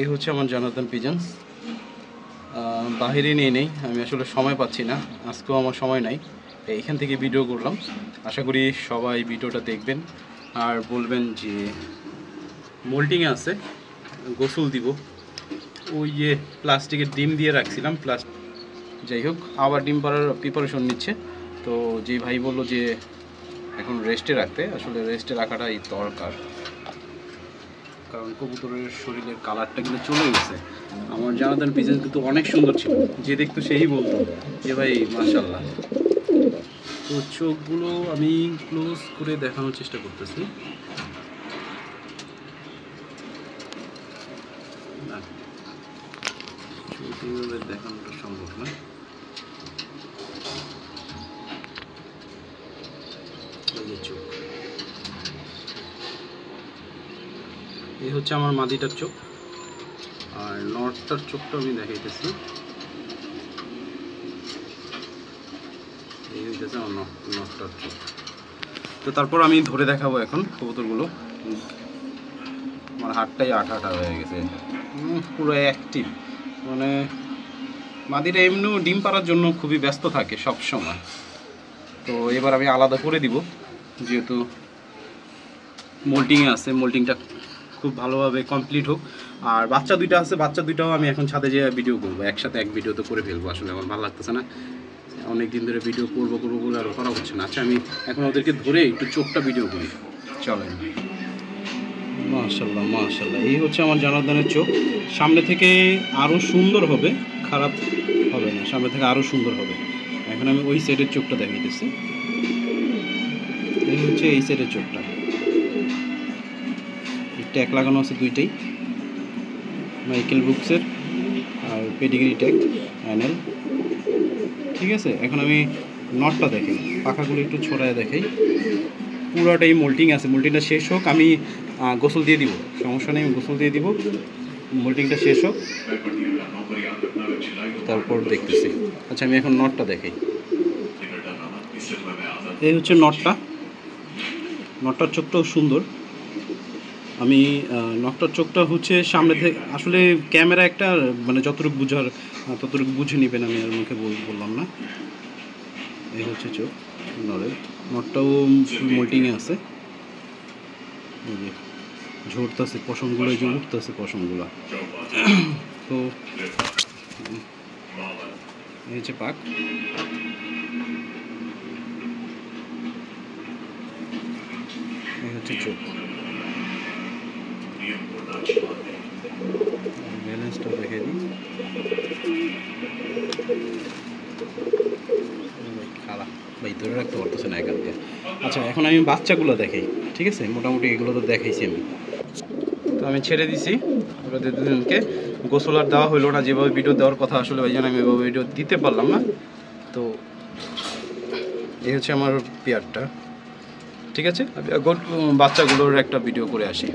এই হচ্ছে আমার জনাথন পিজন্স। বাহিরে নিয়ে নেই, আমি আসলে সময় পাচ্ছি না, আজকেও আমার সময় নাই, এইখান থেকে ভিডিও করলাম। আশা করি সবাই ভিডিওটা দেখবেন আর বলবেন যে মোল্টিংয়ে আছে, গোসল দিব। ওই যে প্লাস্টিকের ডিম দিয়ে রাখছিলাম, যাই হোক আবার ডিম পাড়ার প্রিপারেশন নিচ্ছে। তো যে ভাই বললো যে এখন রেস্টে রাখতে, আসলে রেস্টে রাখাটাই দরকার, কারণ কবুতরের শরীরের কালারটা কিন্তু চলে গেছে। আমার জনাথন পিজন কিন্তু অনেক সুন্দর ছিল, যে দেখতো সেই বলতো যে ভাই মাশাআল্লাহ। তো চোখগুলো আমি ক্লোজ করে দেখানোর চেষ্টা করতেছি। চোখগুলো দেখানোটা সম্ভব না। চোখ, এই হচ্ছে আমার মাদিটার চোখ, আর নর্থটার চোখটা আমি দেখাইতেছি। এই হইতেছে আমার নর্থটার চোখ। তো তারপর আমি ধরে দেখাবো এখন কবুতরগুলো। আমার হাতটাই আঠা আঠা হয়ে গেছে, পুরো অ্যাক্টিভ। মানে মাদিটা এমনিও ডিম পাড়ার জন্য খুবই ব্যস্ত থাকে সব সময়। তো এবার আমি আলাদা করে দিব, যেহেতু মোল্টিংয়ে আছে, মোল্টিংটা খুব ভালোভাবে কমপ্লিট হোক। আর বাচ্চা দুইটা আছে, বাচ্চা দুইটাও আমি এখন ছাদে যেয়ে ভিডিও করবো, একসাথে এক ভিডিও তো করে ফেলবো। আসলে আমার ভালো লাগতেছে না, অনেক দিন ধরে ভিডিও করবো বলে আর করা হচ্ছে না। আচ্ছা আমি এখন ওদেরকে ধরে একটু চোখটা ভিডিও করি, চলেন। মাশাআল্লাহ মাশাআল্লাহ, এই হচ্ছে আমার জনাথনের চোখ। সামনে থেকে আরও সুন্দর হবে, খারাপ হবে না, সামনে থেকে আরও সুন্দর হবে। এখন আমি ওই সাইডের চোখটা দেখাইতেছি। এই হচ্ছে এই সাইডের চোখটা, ট্যাগ লাগানো আছে দুইটাই, মাইকেল বুকসের আর পেডিগ্রি ট্যাগ অ্যানেল। ঠিক আছে, এখন আমি নটটা দেখাই, পাখাগুলো একটু ছড়ায় দেখাই। পুরোটাই মোল্টিং আছে, মোল্টিংটা শেষ হোক, আমি গোসল দিয়ে দিব, সমস্যা নেই, আমি গোসল দিয়ে দিব। মোল্টিংটা শেষ হোক, তারপর দেখতেছি। আচ্ছা আমি এখন নটটা দেখাই। এই হচ্ছে নটটা, নটটার চোখটাও সুন্দর। আমি নটটার চোখটা হচ্ছে সামনে থেকে, আসলে ক্যামেরা একটা মানে যতটুকু বুঝার ততটুকু বুঝে নেবেন, আমি আর মুখে বললাম না। এই হচ্ছে চোখ নরের, নটটাও মোল্টিংয়ে আছে। এই যে ঝরতেছে পশমগুলো, এই যে উঠতেছে পশমগুলো। তো এই হচ্ছে পাক, এই হচ্ছে চোখ। ব্যালেন্সটা দেখে দিই, খারাপ ভাই, ধরে রাখতে পারতেছে না এখান থেকে। আচ্ছা এখন আমি বাচ্চাগুলো দেখাই, ঠিক আছে, মোটামুটি এগুলো তো দেখাইছি আমি। তো আমি ছেড়ে দিছি ওদের দুজনকে, গোসল আর দেওয়া হইলো না, যেভাবে ভিডিও দেওয়ার কথা আসলে ভাইজান আমি এভাবে ভিডিও দিতে পারলাম না। তো এই হচ্ছে আমার পেয়ারটা, ঠিক আছে, বাচ্চাগুলোর একটা ভিডিও করে আসি।